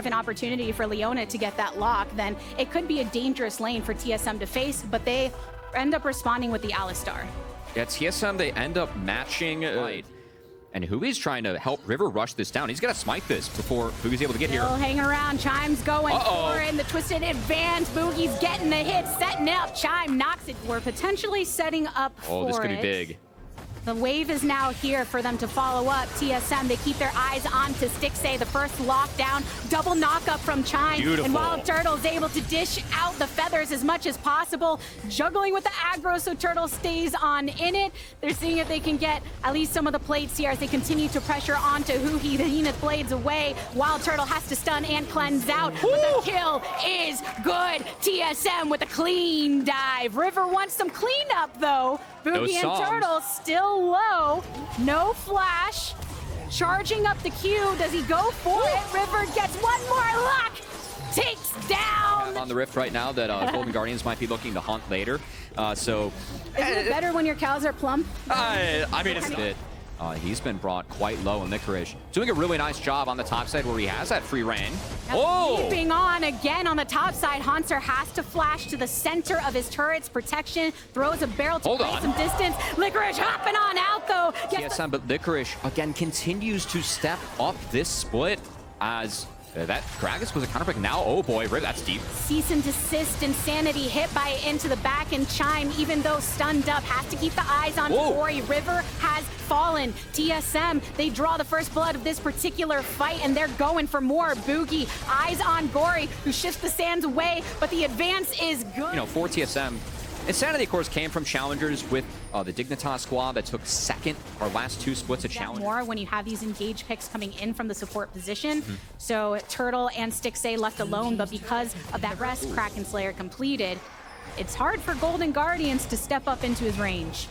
of an opportunity for Leona to get that lock, then it could be a dangerous lane for TSM to face, but they end up responding with the Alistar. Yeah, TSM, they end up matching. And Hui's trying to help River rush this down. He's got to smite this before Boogie's able to get here. Still hanging around. Chime's going for it in the twisted advance. Boogie's getting the hit, setting it up. Chime knocks it. We're potentially setting up for this could be big. The wave is now here for them to follow up. TSM, they keep their eyes on to Stixay. The first lockdown, double knockup from Chime. Beautiful. And Wild Turtle's able to dish out the feathers as much as possible, juggling with the aggro so Turtle stays on in it. They're seeing if they can get at least some of the plates here as they continue to pressure onto Huhi. The Zenith blades away. Wild Turtle has to stun and cleanse out, but the kill is good. TSM with a clean dive. River wants some cleanup though. Boogie and Turtle still low. No flash. Charging up the Q. Does he go for it? River gets one more lock. Takes down. On the rift right now that Golden Guardians might be looking to hunt later. So isn't it better when your cows are plump? I mean, it's a bit. He's been brought quite low, and Licorice doing a really nice job on the top side where he has that free reign. Keeping on again on the top side. Haunter has to flash to the center of his turret's protection. Throws a barrel to create some distance. Licorice hopping on out though. TSM, but Licorice again continues to step up this split as that Kragus was a counter pick. Now, oh boy, that's deep. Cease and desist. Insanity hit by into the back, and Chime, even though stunned up, has to keep the eyes on Gory. River has fallen. TSM, they draw the first blood of this particular fight, and they're going for more. Boogie, eyes on Gory, who shifts the sands away, but the advance is good. You know, for TSM, Insanity, of course, came from challengers with the Dignitas squad that took second our last two splits of challenge. More when you have these engage picks coming in from the support position. So Turtle and Stixay left alone, but because of that rest Kraken Slayer completed, it's hard for Golden Guardians to step up into his range.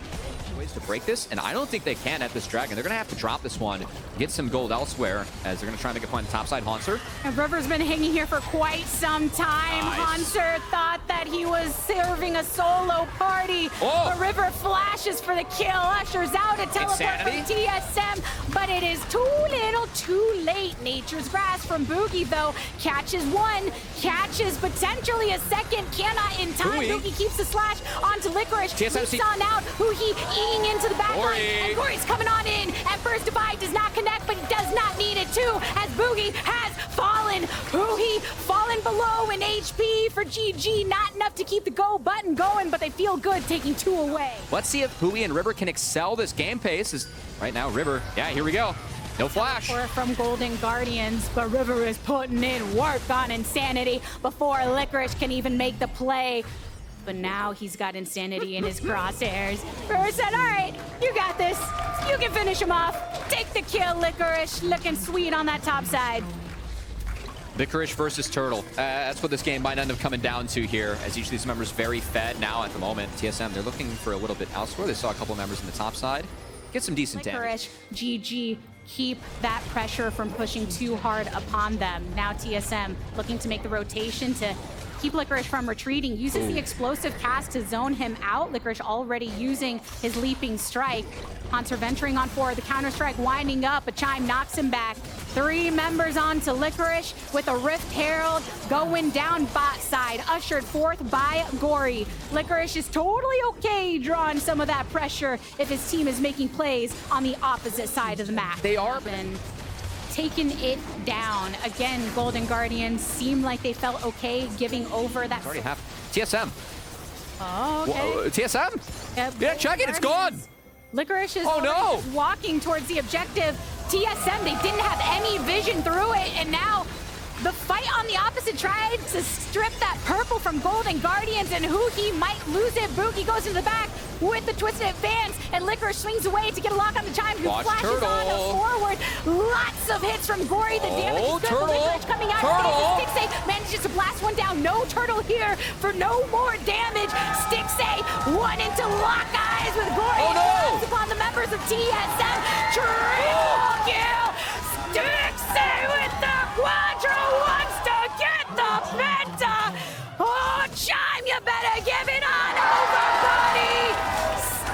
Ways to break this, and I don't think they can at this Dragon. They're going to have to drop this one, get some gold elsewhere, as they're going to try and make a point on the top side. Haunter. And River's been hanging here for quite some time. Haunter thought that he was serving a solo party. But River flashes for the kill, ushers out a teleport from TSM, but it is too little too late. Nature's Grasp from Boogie, though, catches one, catches potentially a second, cannot in time. Boogie keeps the slash onto Licorice. Leaps on out. Huhi into the back line, and Gory's coming on in. At first, Divide does not connect, but he does not need it too, as Boogie has fallen. Huhi fallen below in HP for GG. Not enough to keep the go button going, but they feel good taking two away. Let's see if Hui and River can excel this game pace. Is right now, River, here we go. No flash. From Golden Guardians, but River is putting in work on Insanity before Licorice can even make the play. But now he's got Insanity in his crosshairs. River said, all right, you got this. You can finish him off. Take the kill, Licorice. Looking sweet on that top side. Licorice versus Turtle. That's what this game might end up coming down to here, as each of these members very fed now at the moment. TSM, they're looking for a little bit elsewhere. They saw a couple members in the top side. Get some decent damage. GG, keep that pressure from pushing too hard upon them. Now TSM looking to make the rotation to keep Licorice from retreating, uses the explosive cast to zone him out. Licorice already using his leaping strike. Haunter venturing on forward, the counter strike winding up, a Chime knocks him back. Three members onto Licorice with a Rift Herald going down bot side, ushered forth by Gory. Licorice is totally okay drawing some of that pressure if his team is making plays on the opposite side of the map. They are taking it down. Again, Golden Guardians seem like they felt okay giving over that. Already have TSM. Oh, okay. Whoa, TSM? Yeah, check it, it's gone. Licorice is walking towards the objective. TSM, they didn't have any vision through it, and now the fight on the opposite tried to strip that purple from Golden Guardians, and Huhi might lose it. Boogie goes into the back with the twisted advance, and Licorice swings away to get a lock on the Chime, who flashes on forward. Lots of hits from Gory. The damage is good. Licorice coming out. Stixay manages to blast one down. No Turtle here for no more damage. Stixay one into lock eyes with Gory. Upon the members of TSM. Triple kill. Stixay with the Quadra wants to get the Penta. Oh, Chime, you better give it on over, buddy.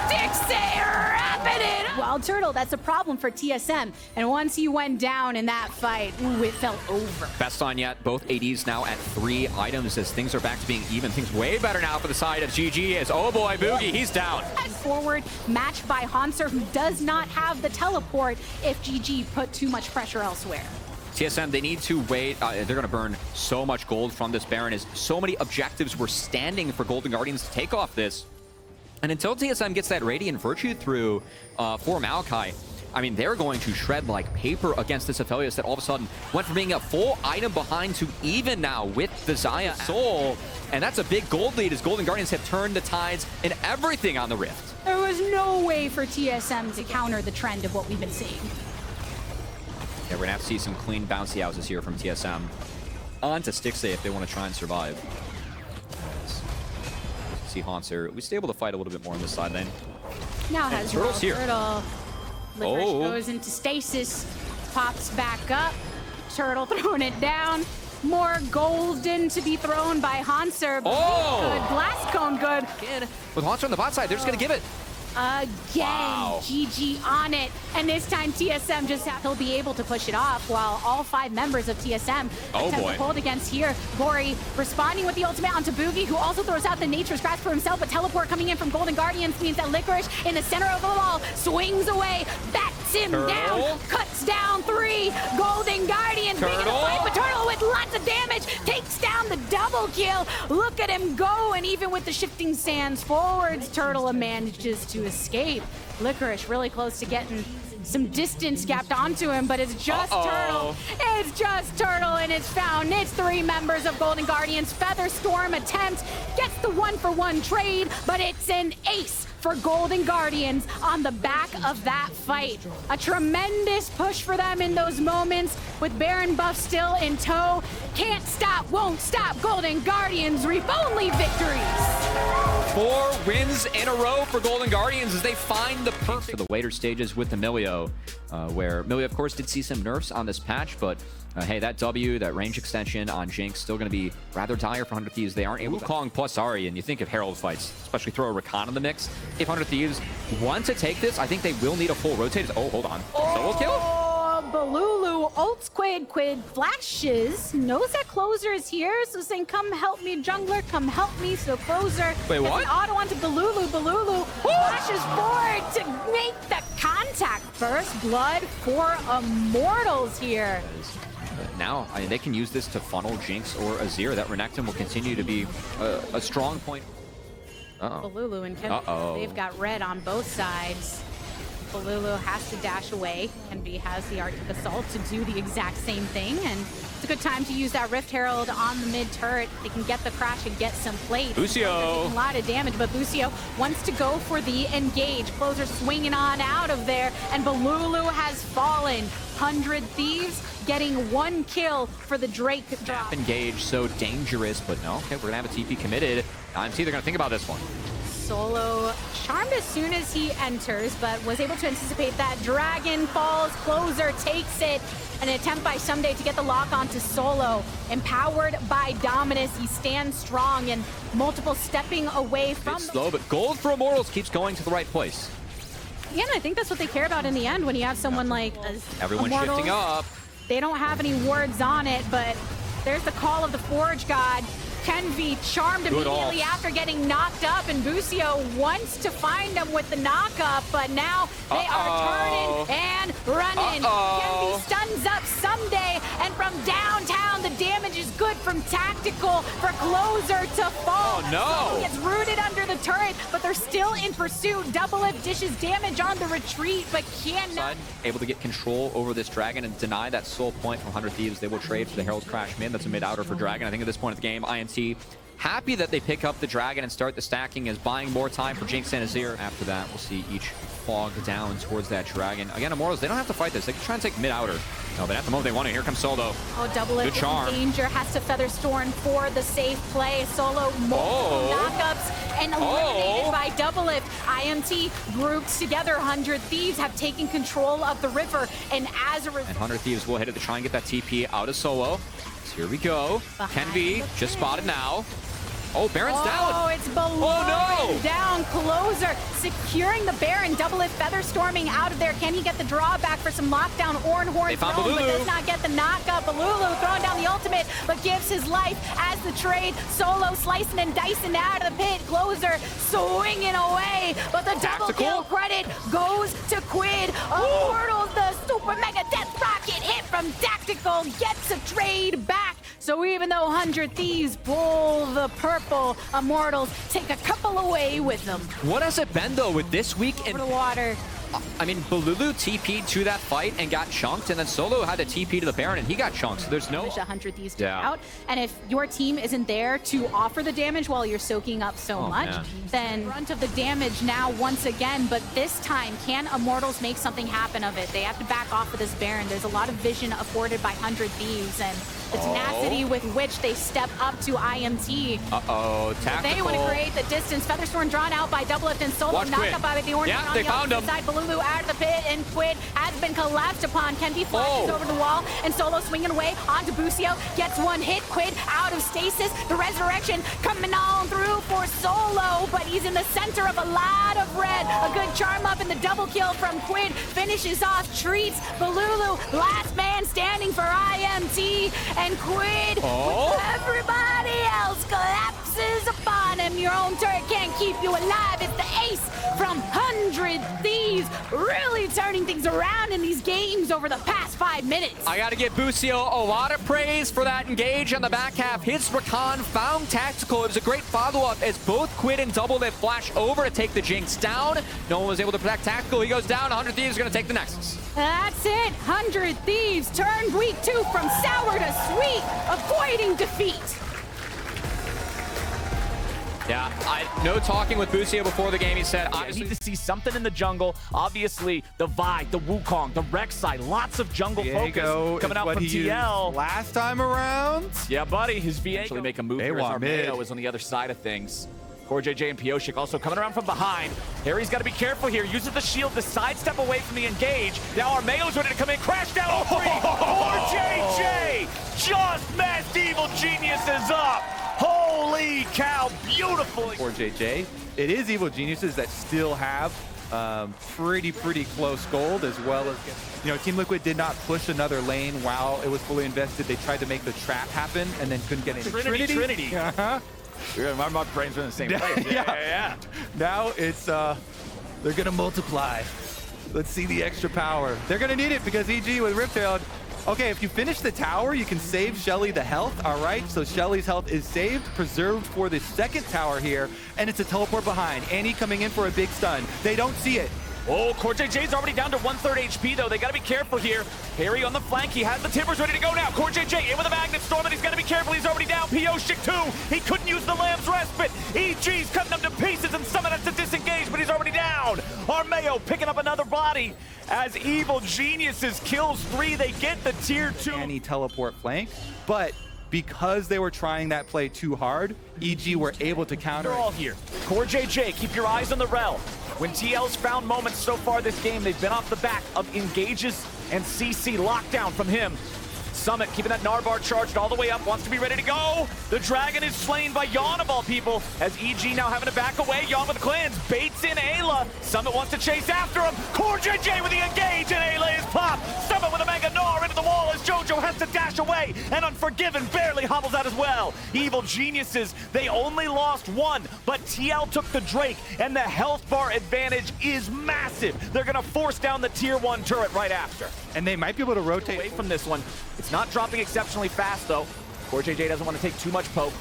Stixay wrapping it up. Wild Turtle Turtle that's a problem for TSM. And once he went down in that fight, ooh, it felt over. Best on yet. Both ADs now at 3 items as things are back to being even. Things way better now for the side of GG as, oh boy, Boogie, he's down. Forward, matched by Hanser, who does not have the teleport if GG put too much pressure elsewhere. TSM, they need to wait. They're going to burn so much gold from this Baron as so many objectives were standing for Golden Guardians to take off this. And until TSM gets that Radiant Virtue through for Maokai, I mean, they're going to shred like paper against this Aphelios that all of a sudden went from being a full item behind to even now with the Xayah Soul. And that's a big gold lead as Golden Guardians have turned the tides and everything on the Rift. There was no way for TSM to counter the trend of what we've been seeing. Yeah, we're going to have to see some clean bouncy houses here from TSM. On to Stixxay if they want to try and survive. See Hanser. We stay able to fight a little bit more on this side lane. Now has Turtle's here. Turtle. Licorice goes into stasis, pops back up. Turtle throwing it down. More golden to be thrown by Hanser. Good. Blast cone good. With Hanser on the bot side, they're just going to give it. Again, Wow. GG on it. And this time TSM he'll be able to push it off while all 5 members of TSM attempt to hold against here. Gory responding with the ultimate onto Boogie, who also throws out the Nature's Grasp for himself, but teleport coming in from Golden Guardians means that Licorice in the center of the wall swings away, bats him down, cuts down 3. Golden Guardians being in the fight, but Turtle with lots of damage takes down the double kill. Look at him go, and even with the shifting sands forwards, Turtle manages to escape. Licorice really close to getting some distance gapped onto him, but it's just Turtle. It's just Turtle, and it's found. It's 3 members of Golden Guardians. Featherstorm attempts, gets the 1-for-1 trade, but it's an ace for Golden Guardians on the back of that fight. A tremendous push for them in those moments with Baron buff still in tow. Can't stop, won't stop. Golden Guardians reap only victories. 4 wins in a row for Golden Guardians as they find the perfect for the later stages with the Milio, where Milio, of course, did see some nerfs on this patch, but hey, that W, that range extension on Jinx, still going to be rather dire for 100 Thieves. They aren't able to Kong plus Ari, and you think of Herald fights, especially throw a Rakan in the mix. If 100 Thieves want to take this, I think they will need a full rotate. Oh, hold on. Solo kill? Balulu ults Quid flashes, knows that Closer is here, so saying, come help me, jungler, come help me. So Closer Wait, what? An auto onto Balulu flashes forward to make the contact. First blood for Immortals here. Now, I mean, they can use this to funnel Jinx or Azir. That Renekton will continue to be a strong point. Balulu and Kenvi, they've got red on both sides. Balulu has to dash away. Kenvi has the Arctic Assault to do the exact same thing, and it's a good time to use that Rift Herald on the mid turret. They can get the crash and get some plates. Busio! A lot of damage, but Busio wants to go for the engage. Closer swinging on out of there, and Balulu has fallen. 100 Thieves getting 1 kill for the Drake drop. Engage, so dangerous, but no. Okay, we're going to have a TP committed. IMT, they're going to think about this one. Solo charmed as soon as he enters, but was able to anticipate that. Dragon falls, Closer takes it. An attempt by Someday to get the lock onto Solo. Empowered by Dominus, he stands strong and multiple stepping away from... It's slow, but gold for Immortals keeps going to the right place. Yeah, and I think that's what they care about in the end when you have someone like everyone Immortals. Shifting up. They don't have any wards on it, but there's the call of the Forge God. Kenvi charmed immediately after getting knocked up, and Busio wants to find him with the knockup, but now they are turning and running. Kenvi stuns up Someday, and from downtown, the damage is good from Tactical for Closer to fall. Oh no! So he gets rooted under the turret, but they're still in pursuit. Double F dishes damage on the retreat, but cannot. Able to get control over this Dragon and deny that soul point from 100 Thieves. They will trade for the Herald's Crash mid. That's a mid-outer for Dragon. I think at this point of the game, INT happy that they pick up the Dragon and start the stacking as buying more time for Jinx and Azir. After that, we'll see each fog down towards that Dragon. Again, Immortals, they don't have to fight this. They can try and take mid-outer. No, but at the moment they want it. Here comes Solo. Oh, Double F in danger. Has to Featherstorm for the safe play. Solo, multiple knockups and eliminated by Double F. IMT grouped together. 100 Thieves have taken control of the river, and as a result... And 100 Thieves will hit it to try and get that TP out of Solo. So here we go. Kenvi just spotted now. Oh, Baron's down. Oh, it's below. Oh, no. Down. Closer securing the Baron. Double it, feather storming out of there. Can he get the draw back for some lockdown? Ornhorn They found thrown, but Balulu. does not get the knockup. Balulu throwing down the ultimate, but gives his life as the trade. Solo slicing and dicing out of the pit. Closer swinging away, but the double kill credit goes to Quid. Immortals, the super mega death rocket hit from Tactical gets a trade back. So even though 100 Thieves pull the purple, Immortals take a couple away with them. What has it been, though, with this week? Over the water. I mean, Balulu TP'd to that fight and got chunked, and then Solo had to TP to the Baron, and he got chunked, so there's no... 100 Thieves took out, and if your team isn't there to offer the damage while you're soaking up so much, then brunt of the damage now once again, but this time, can Immortals make something happen of it? They have to back off of this Baron. There's a lot of vision afforded by 100 Thieves, and the tenacity with which they step up to IMT. Tactical. They want to create the distance. Featherstorm drawn out by Doublelift and Solo. Knocked up by the Ornament on the opposite side. Balulu out of the pit, and Quid has been collapsed upon. Kenby flashes over the wall, and Solo swinging away onto Busio. Gets one hit. Quid out of stasis. The resurrection coming on through for Solo, but he's in the center of a lot of red. A good charm up in the double kill from Quid. Finishes off Treats. Balulu, last man standing for IMT. And Quid, with everybody else, collapses upon him. Your own turret can't keep you alive. It's the ace from 100 Thieves, really turning things around in these games over the past 5 minutes. I gotta give Busio a lot of praise for that engage on the back half. Hits Rakan, found Tactical. It was a great follow-up as both Quid and Doublelift flash over to take the Jinx down. No one was able to protect Tactical. He goes down. 100 Thieves are gonna take the Nexus. That's it. 100 Thieves turned week 2 from sour to sweet, avoiding defeat. Yeah, no talking with Busio before the game. He said, I need to see something in the jungle. Obviously, the Vi, the Wukong, the Rek'Sai, lots of jungle focus coming out from TL. Last time around? Yeah, buddy, his Viego. Actually make a move here as Armeo is on the other side of things. CoreJJ and Pioshik also coming around from behind. Harry's got to be careful here. Uses the shield to sidestep away from the engage. Now Armeo's ready to come in. Crash down all three. CoreJJ just messed Evil Geniuses up. Holy cow, beautiful. CoreJJ. It is Evil Geniuses that still have pretty close gold, as well as, you know, Team Liquid did not push another lane while it was fully invested. They tried to make the trap happen and then couldn't get any. Trinity. My brain's in the same place. Yeah. Now it's, they're going to multiply. Let's see the extra power. They're going to need it because EG with Riptail. Okay, if you finish the tower, you can save Shelly the health. All right, so Shelly's health is saved, preserved for the second tower here, and it's a teleport behind. Annie coming in for a big stun. They don't see it. Oh, CoreJJ's already down to 1/3 HP, though. They got to be careful here. Harry on the flank. He has the Timbers ready to go now. CoreJJ in with a Magnet Storm, and he's got to be careful. He's already down. Pioshik, too. He couldn't use the Lamb's Respite. EG's cutting him to pieces, and Summit has to disengage, but he's already down. Armeo picking up another body as Evil Geniuses kills 3. They get the tier 2. Annie teleport flank, but because they were trying that play too hard, EG were able to counter. They're all here. CoreJJ, keep your eyes on the rel. When TL's found moments so far this game, they've been off the back of engages and CC lockdown from him. Summit keeping that Narbar charged all the way up, wants to be ready to go. The Dragon is slain by Yawn of all people, as EG now having to back away. Yawn with the cleanse, baits in Ayla. Summit wants to chase after him. CoreJJ with the engage, and Ayla is popped. Summit with a Mega Gnar into the wall as JoJo has to dash away, and Unforgiven barely hobbles out as well. Evil Geniuses, they only lost 1, but TL took the Drake, and the health bar advantage is massive. They're gonna force down the tier 1 turret right after. And they might be able to rotate away from this one. It's not dropping exceptionally fast, though. CoreJJ doesn't want to take too much poke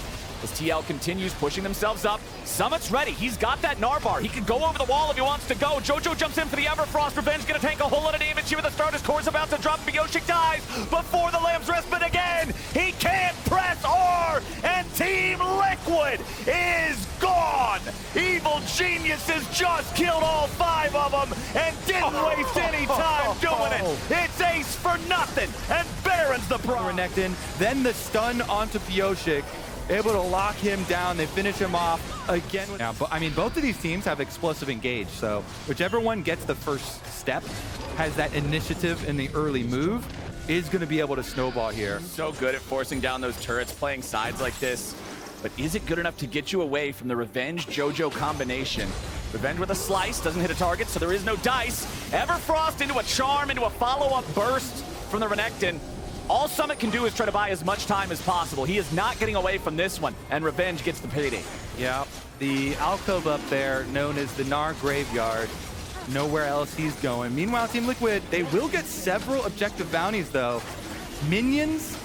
as TL continues pushing themselves up. Summit's ready. He's got that Narbar. He can go over the wall if he wants to go. JoJo jumps in for the Everfrost. Revenge going to take a whole lot of damage here with the start. His core's about to drop. Pioshik dies before the Lamb's Respite again. He can't press R, and Team Liquid is gone. Evil Geniuses just killed all 5 of them and didn't waste any time doing it. It's ace for nothing, and Baron's the pro. Renekton, then the stun onto Pioshik, able to lock him down. They finish him off again. Now, I mean, both of these teams have explosive engage, so whichever one gets the first step, has that initiative in the early move, is going to be able to snowball here. So good at forcing down those turrets, playing sides like this. but is it good enough to get you away from the Revenge JoJo combination? Revenge with a slice, doesn't hit a target, so there is no dice. Everfrost into a charm, into a follow-up burst from the Renekton. All Summit can do is try to buy as much time as possible. He is not getting away from this one, and Revenge gets the payday. Yeah, the alcove up there, known as the Gnar Graveyard. Nowhere else he's going. Meanwhile, Team Liquid, they will get several objective bounties, though. Minions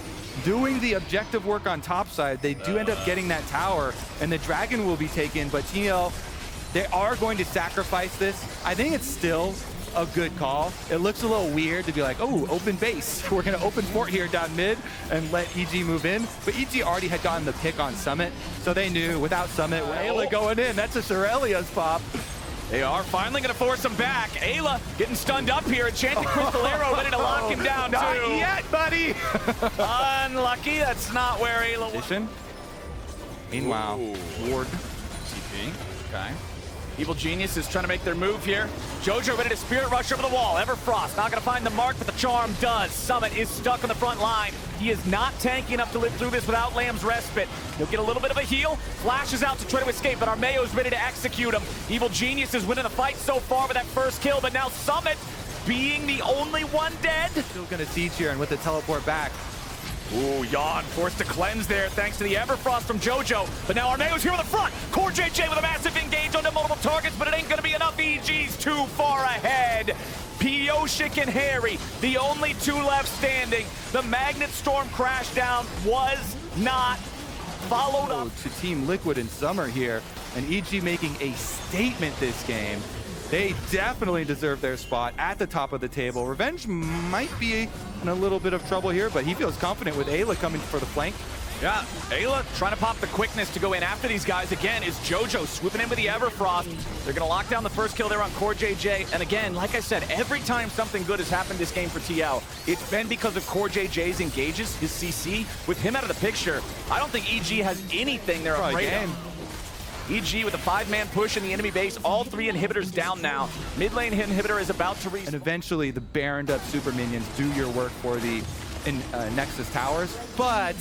doing the objective work on top side. They do end up getting that tower, and the dragon will be taken, but TL, they are going to sacrifice this. I think it's still a good call. It looks a little weird to be like, oh, open base. We're going to open fort here down mid and let EG move in. But EG already had gotten the pick on Summit, so they knew without Summit, Ayla going in. That's a Shurelya's pop. They are finally going to force him back. Ayla getting stunned up here. Enchanted Crystal Arrow ready to lock him down, not too. Yet, buddy. Unlucky. That's not where Ayla was. Meanwhile, Ward. TP. Okay. Evil Genius is trying to make their move here. JoJo ready to Spirit Rush over the wall. Everfrost not going to find the mark, but the charm does. Summit is stuck on the front line. He is not tanky enough to live through this without Lamb's Respite. He'll get a little bit of a heal. Flashes out to try to escape, but Armeo's ready to execute him. Evil Genius is winning the fight so far with that first kill, but now Summit being the only one dead. Still going to siege here, and with the teleport back. Ooh, Yawn forced to cleanse there thanks to the Everfrost from JoJo. But now Armeo's here on the front. Core JJ with a massive engage onto multiple targets, but it ain't gonna be enough. EG's too far ahead. Pioshik and Harry, the only two left standing. The Magnet Storm crashdown was not followed up. To Team Liquid in Summer here, and EG making a statement this game. They definitely deserve their spot at the top of the table. Revenge might be in a little bit of trouble here, but he feels confident with Ayla coming for the flank. Yeah, Ayla trying to pop the quickness to go in after these guys again is JoJo swooping in with the Everfrost. They're going to lock down the first kill there on Core JJ. And again, like I said, every time something good has happened this game for TL, it's been because of Core JJ's engages, his CC. With him out of the picture, I don't think EG has anything they're afraid of. EG with a 5-man push in the enemy base. All 3 inhibitors down now. Mid lane inhibitor is about to reach. And eventually the Baroned up super minions do your work for the Nexus towers. But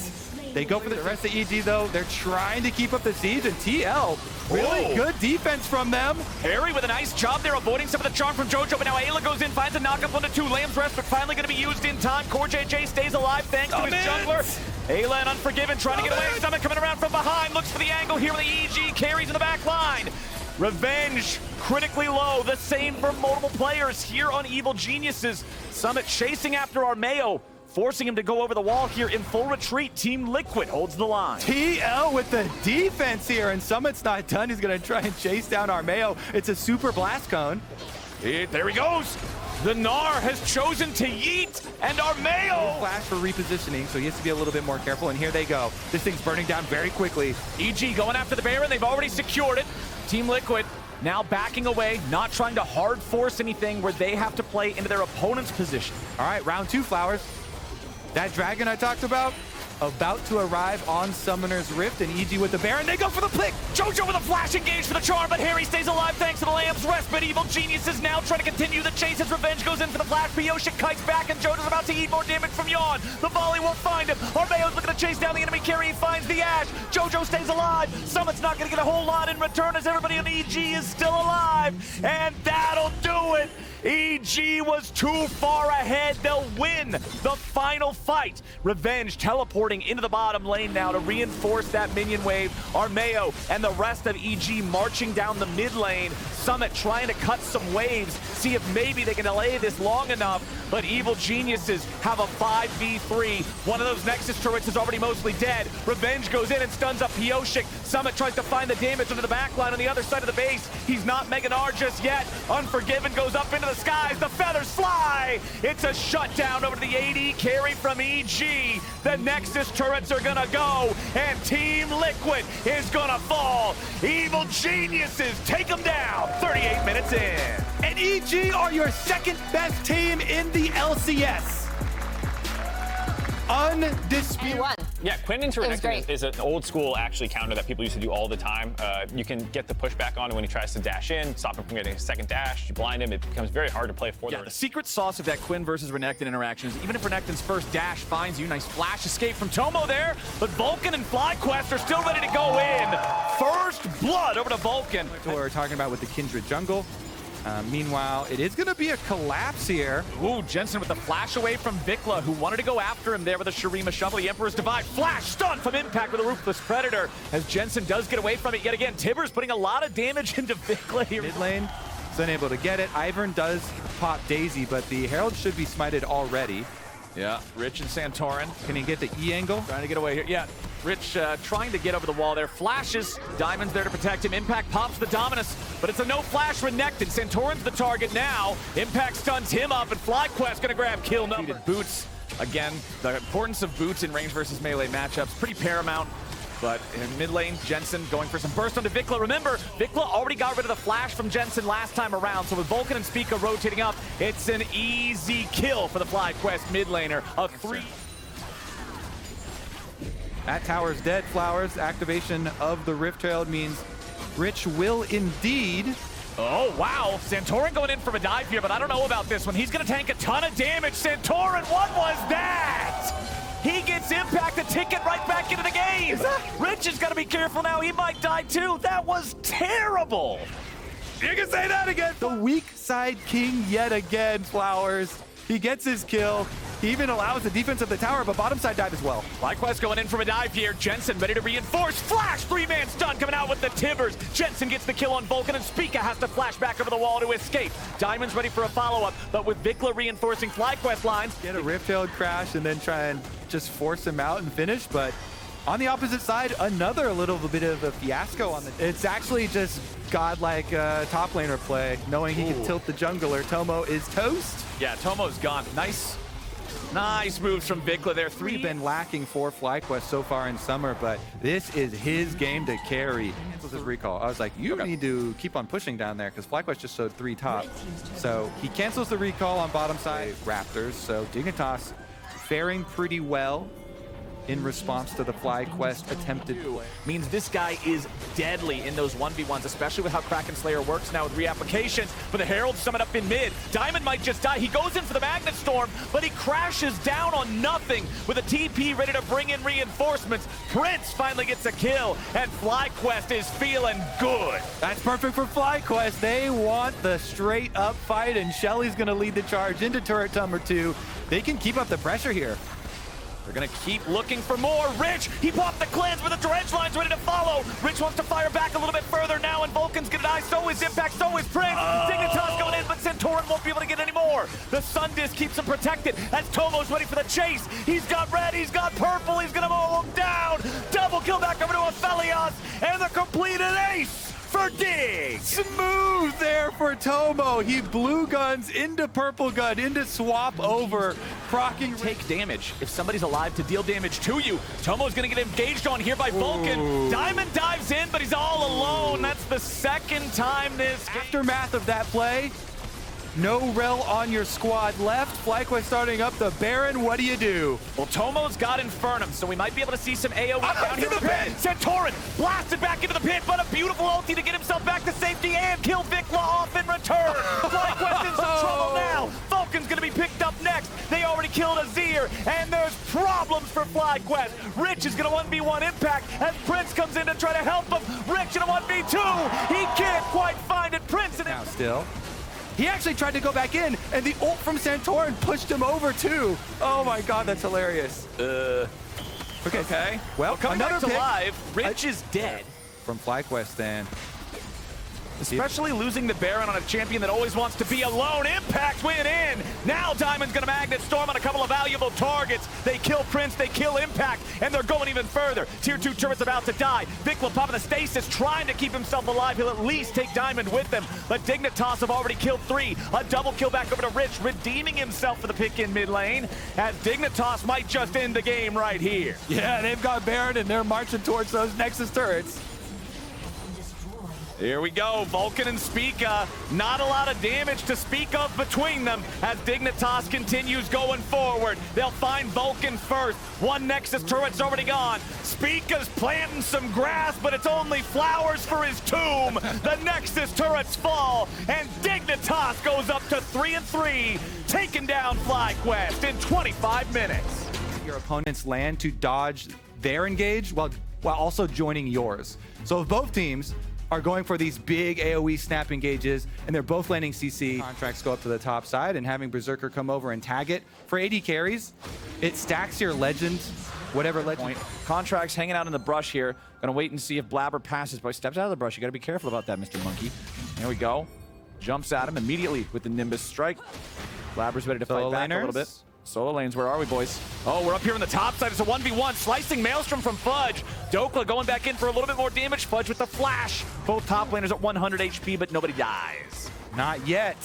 they go for the rest of EG though. They're trying to keep up the siege, and TL, really good defense from them. Harry with a nice job there avoiding some of the charm from JoJo, but now Ayla goes in, finds a knockup onto 2. Lamb's Respite finally going to be used in time. Core JJ stays alive thanks to his jungler. Ayla and Unforgiven trying to get away. Summit coming around from behind. Looks for the angle here with the EG. Carries in the back line. Revenge critically low. The same for multiple players here on Evil Geniuses. Summit chasing after Armeo, forcing him to go over the wall here in full retreat. Team Liquid holds the line. TL with the defense here, and Summit's not done. He's going to try and chase down Armeo. It's a super blast cone. There he goes. The Gnar has chosen to yeet, and Armeo! Flash for repositioning, so he has to be a little bit more careful, and here they go. This thing's burning down very quickly. EG going after the Baron. They've already secured it. Team Liquid now backing away, not trying to hard force anything where they have to play into their opponent's position. All right, round 2, Flowers. That dragon I talked about to arrive on Summoner's Rift, and EG with the Baron. They go for the pick. JoJo with a flash engage for the charm, but Harry stays alive thanks to the Lamb's Respite. Evil Genius is now trying to continue the chase as Revenge goes in for the flash. Pioshik kites back, and JoJo's about to eat more damage from Yawn. The volley won't find him. Armeo's looking to chase down the enemy carry. He finds the Ash. JoJo stays alive. Summit's not going to get a whole lot in return as everybody on EG is still alive. And that'll do it. EG was too far ahead. They'll win the final fight. Revenge teleporting into the bottom lane now to reinforce that minion wave. Armeo and the rest of EG marching down the mid lane. Summit trying to cut some waves, see if maybe they can delay this long enough. But Evil Geniuses have a 5v3. One of those Nexus turrets is already mostly dead. Revenge goes in and stuns up Pioshik. Summit tries to find the damage under the backline on the other side of the base. He's not Mega Gnar just yet. Unforgiven goes up into the skies. The feathers fly. It's a shutdown over to the AD carry from EG. The Nexus turrets are gonna go, and Team Liquid is gonna fall. Evil Geniuses take them down 38 minutes in. And EG are your second best team in the LCS. Undisputed. Yeah, Quinn into It was Renekton great. is an old school actually counter that people used to do all the time. You can get the pushback on when he tries to dash in, stop him from getting a second dash. You blind him, it becomes very hard to play for Yeah, the secret sauce of that Quinn versus Renekton interaction is even if Renekton's first dash finds you, nice flash escape from Tomo there, but Vulcan and FlyQuest are still ready to go in. First blood over to Vulcan. What we're talking about with the Kindred jungle. Meanwhile, it is going to be a collapse here. Ooh, Jensen with the flash away from Vikla, who wanted to go after him there with a Shurima Shovel. The Emperor's Divide. Flash stun from Impact with a Ruthless Predator. As Jensen does get away from it yet again. Tibbers putting a lot of damage into Vikla here. Mid lane is unable to get it. Ivern does pop Daisy, but the Herald should be smited already. Yeah, Rich and Santorin Can he get the E angle? trying to get away here. Yeah, Rich trying to get over the wall there. Flashes. Diamond's there to protect him. Impact pops the Dominus, but it's a no-flash Renekton. Santorin's the target now. Impact stuns him up, and FlyQuest gonna grab kill number. Boots. Again, the importance of Boots in range versus melee matchups, pretty paramount. But in mid lane, Jensen going for some burst onto Vikla. Remember, Vikla already got rid of the flash from Jensen last time around, so with Vulcan and Spica rotating up, it's an easy kill for the FlyQuest mid laner. A 3. That tower's dead, Flowers. Activation of the Rift Herald means Rich will indeed. Oh, wow. Santorin going in for a dive here, but I don't know about this one. He's going to tank a ton of damage. Santorin, what was that? He gets Impact, a ticket right back into the game. Rich is going to be careful now. He might die too. That was terrible. You can say that again. The weak side king yet again, Flowers. He gets his kill. He even allows the defense of the tower, but bottom side dive as well. FlyQuest going in from a dive here. Jensen ready to reinforce. Flash, 3-man stun coming out with the Tibbers. Jensen gets the kill on Vulcan, and Spica has to flash back over the wall to escape. Diamond's ready for a follow-up, but with Vikla reinforcing FlyQuest lines. Get a Rift Herald crash and then try and just force him out and finish, but on the opposite side, another little bit of a fiasco on the... It's actually just godlike top laner play, knowing he can tilt the jungler. Tomo is toast. Yeah, Tomo's gone. Nice moves from Vikla there. We've been lacking for FlyQuest so far in summer, but this is his game to carry. Cancels his recall. I was like, you need to keep on pushing down there because FlyQuest just showed 3 top. So he cancels the recall on bottom side Raptors. So Dignitas faring pretty well in response to the FlyQuest attempted play. Means this guy is deadly in those 1v1s, especially with how Kraken Slayer works now with reapplications. But the Herald summon up in mid. Diamond might just die. He goes in for the Magnet Storm, but he crashes down on nothing with a TP ready to bring in reinforcements. Prince finally gets a kill, and FlyQuest is feeling good. That's perfect for FlyQuest. They want the straight up fight, and Shelly's gonna lead the charge into turret number 2. They can keep up the pressure here. They're gonna keep looking for more. Rich, he popped the cleanse with the dredge lines ready to follow. Rich wants to fire back a little bit further now, and Vulcan's gonna die. So is Impact, so is Prince. Dignitas going in, but Santorin won't be able to get any more. The Sun Disc keeps him protected as Tomo's ready for the chase. He's got red, he's got purple, he's gonna mow him down. Double kill back over to Aphelios, and the completed ace for Dig. Smooth there for Tomo. He blue guns into purple gun, into swap over, proccing. Take damage if somebody's alive to deal damage to you. Tomo's gonna get engaged on here by Vulcan. Diamond dives in, but he's all alone. That's the second time this Aftermath of that play, no rel on your squad left. FlyQuest starting up the Baron. What do you do? Well, Tomo's got Infernum, so we might be able to see some AoE down here. The pit. Santorin blasted back into the pit, but a beautiful ulti to get himself back to safety and kill Vikla off in return. FlyQuest in some trouble now. Vulcan's gonna be picked up next. They already killed Azir, and there's problems for FlyQuest. Rich is gonna 1v1 Impact as Prince comes in to try to help him. Rich in a 1v2. He can't quite find it. Prince and Now still. He actually tried to go back in, and the ult from Santorin pushed him over too. Oh my god, that's hilarious. Okay. Well, coming another back to pick live. Rich is dead. from FlyQuest then. Especially losing the Baron on a champion that always wants to be alone. Impact win in. Now Diamond's gonna Magnet Storm on a couple of valuable targets. They kill Prince, they kill Impact, and they're going even further. Tier 2 turret's about to die. Vikla popping the stasis, trying to keep himself alive. He'll at least take Diamond with them. But Dignitas have already killed 3. A double kill back over to Rich, redeeming himself for the pick in mid lane, as Dignitas might just end the game right here. Yeah, they've got Baron, and they're marching towards those Nexus turrets. Here we go, Vulcan and Spica. Not a lot of damage to speak of between them as Dignitas continues going forward. They'll find Vulcan first. One Nexus turret's already gone. Spica's planting some grass, but it's only flowers for his tomb. The Nexus turrets fall, and Dignitas goes up to 3-3, taking down FlyQuest in 25 minutes. Your opponent's land to dodge their engage while also joining yours. So if both teams are going for these big AoE snap engages, and they're both landing CC. Contracts go up to the top side, and having Berserker come over and tag it. For AD carries, it stacks your legend, whatever legend. Contracts hanging out in the brush here. Gonna wait and see if Blabber passes, but he steps out of the brush. You gotta be careful about that, Mr. Monkey. There we go. Jumps at him immediately with the Nimbus strike. Blabber's ready to fight back a little bit. Solo lanes, where are we, boys? Oh, we're up here on the top side. It's a 1v1. Slicing Maelstrom from Fudge. Dokla going back in for a little bit more damage. Fudge with the flash. Both top laners at 100 HP, but nobody dies. Not yet.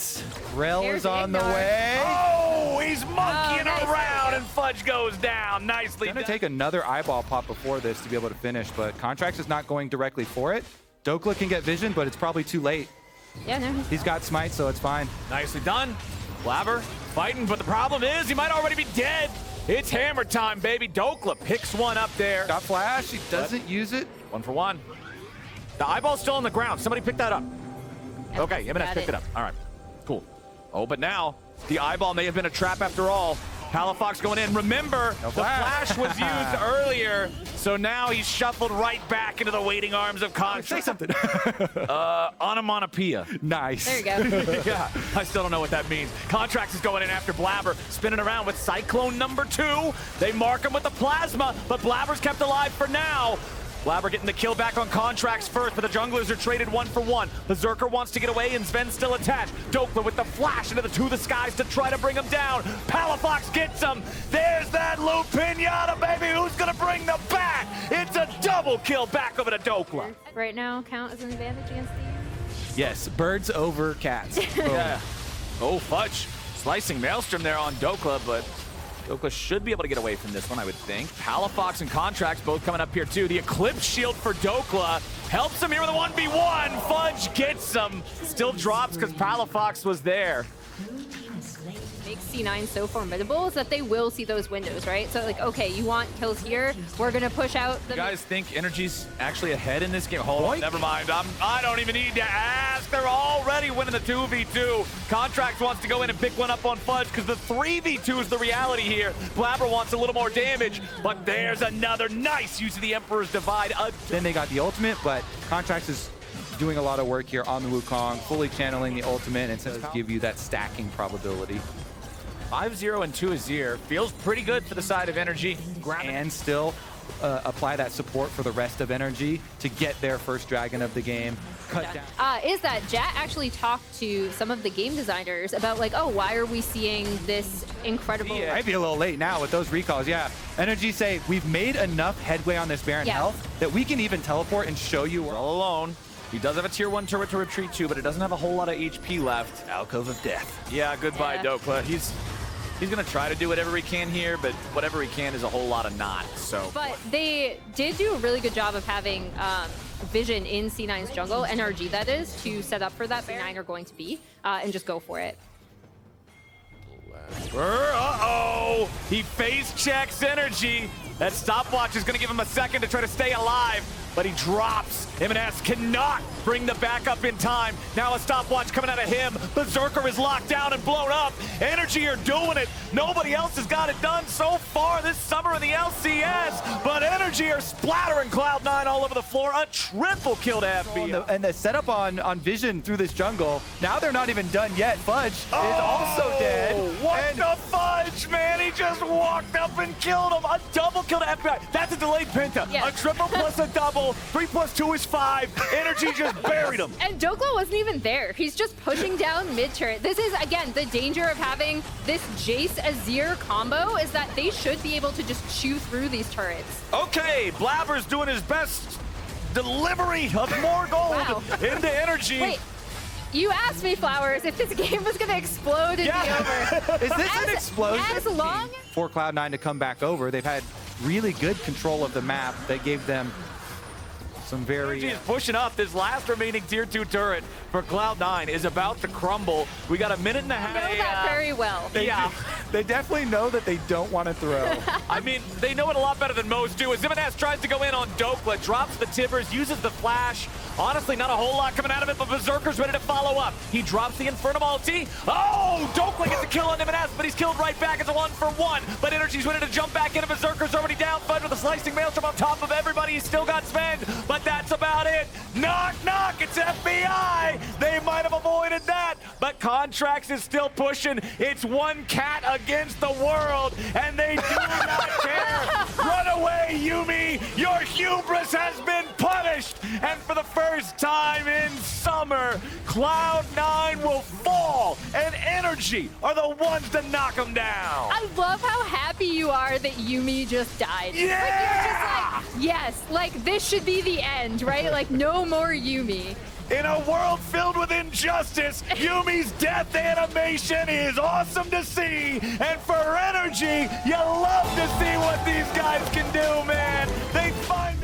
Rel is on the way. Oh, he's monkeying around, and Fudge goes down. Nicely done. Gonna take another eyeball pop before this to be able to finish, but Contracts is not going directly for it. Dokla can get vision, but it's probably too late. Yeah, no. He's got smite, so it's fine. Nicely done. Blabber fighting, but the problem is he might already be dead. It's hammer time, baby. Dokla picks one up there. Got flash, he doesn't use it. 1 for 1. The eyeball's still on the ground. Somebody pick that up. Okay, M&S picked it up. All right, cool. Oh, but now the eyeball may have been a trap after all. Palafox going in. Remember, the flash was used earlier, so now he's shuffled right back into the waiting arms of Contracts. Say something. Onomatopoeia. Nice. There you go. Yeah, I still don't know what that means. Contracts is going in after Blabber, spinning around with Cyclone number 2. They mark him with the plasma, but Blabber's kept alive for now. Blabber getting the kill back on Contracts first, but the junglers are traded 1 for 1. Berserker wants to get away, and Sven's still attached. Dokla with the flash into the skies to try to bring him down. Palafox gets him. There's that loot pinata, baby. Who's gonna bring the bat? It's a double kill back over to Dokla. Right now, count as an advantage against these. Yes, birds over cats. Yeah. Oh, Fudge. Slicing Maelstrom there on Dokla, but Dokla should be able to get away from this one, I would think. Palafox and Contracts both coming up here, too. The Eclipse Shield for Dokla helps him here with a 1v1. Fudge gets him. Still drops because Palafox was there. Makes C9 so formidable is that they will see those windows, right? So, like, okay, you want kills here. We're going to push out the... You guys think Energy's actually ahead in this game? Hold on, never mind. I don't even need to ask. They're already winning the 2v2. Contracts wants to go in and pick one up on Fudge because the 3v2 is the reality here. Blabber wants a little more damage, but there's another nice use of the Emperor's Divide. Then they got the ultimate, but Contracts is doing a lot of work here on the Wukong, fully channeling the ultimate, and to give you that stacking probability. 5-0 and 2-0 feels pretty good for the side of Energy. And still apply that support for the rest of Energy to get their first dragon of the game. Cut down. Is that Jat actually talked to some of the game designers about, like, oh, why are we seeing this incredible... Yeah, might be a little late now with those recalls, yeah. Energy say, we've made enough headway on this Baron health that we can even teleport and show you... We're all alone. He does have a tier 1 turret to retreat to, but it doesn't have a whole lot of HP left. Alcove of Death. Yeah, goodbye, Dokla. He's going to try to do whatever he can here, but whatever he can is a whole lot of not, so. But they did do a really good job of having vision in C9's jungle, NRG that is, to set up for that C9 are going to be, and just go for it. Uh-oh! He face checks Energy. That stopwatch is going to give him a second to try to stay alive, but he drops. M&S cannot bring the backup in time. Now a stopwatch coming out of him. Berserker is locked down and blown up. Energy are doing it. Nobody else has got it done so far this summer in the LCS, but Energy are splattering Cloud9 all over the floor. A triple kill to FB. And the setup on Vision through this jungle, now they're not even done yet. Fudge is also dead. What the fudge, man? He just walked up and killed him. A double kill to FBI. That's a delayed Penta. Yeah. A triple plus a double. 3 + 2 is 5. Energy just buried him. And Dokla wasn't even there. He's just pushing down mid-turret. This is, again, the danger of having this Jace-Azir combo is that they should be able to just chew through these turrets. Okay, Blabber's doing his best delivery of more gold into Energy. Wait. You asked me, Flowers, if this game was going to explode and be over. Is this an explosion? As long... For Cloud9 to come back over, they've had really good control of the map that gave them Some very... Energy is pushing up. This last remaining tier 2 turret for Cloud9 is about to crumble. We got a minute and a half. Know that very well. They definitely know that they don't want to throw. I mean, they know it a lot better than most do. As Zimonaz tries to go in on Dokla, drops the Tibbers, uses the flash. Honestly, not a whole lot coming out of it, but Berserker's ready to follow up. He drops the Infernum ulti. Oh, Dokla gets a kill on Zimonaz, but he's killed right back. It's a 1-for-1. But Energy's ready to jump back in. Berserker's already down. Fudge with a slicing maelstrom on top of everybody. He's still got Sven, but that's about it. Knock, knock, it's FBI. They might have avoided that, but Contracts is still pushing. It's one cat against the world, and they do not care. Run away, Yuumi. Your hubris has been punished. And for the first time in summer, Cloud9 will fall, and Energy are the ones to knock them down. I love how happy you are that Yuumi just died. Yeah! Like, you're just like, yes, like this should be the end, right? Like no more Yuumi. In a world filled with injustice, Yuumi's death animation is awesome to see. And for Energy, you love to see what these guys can do, man. They find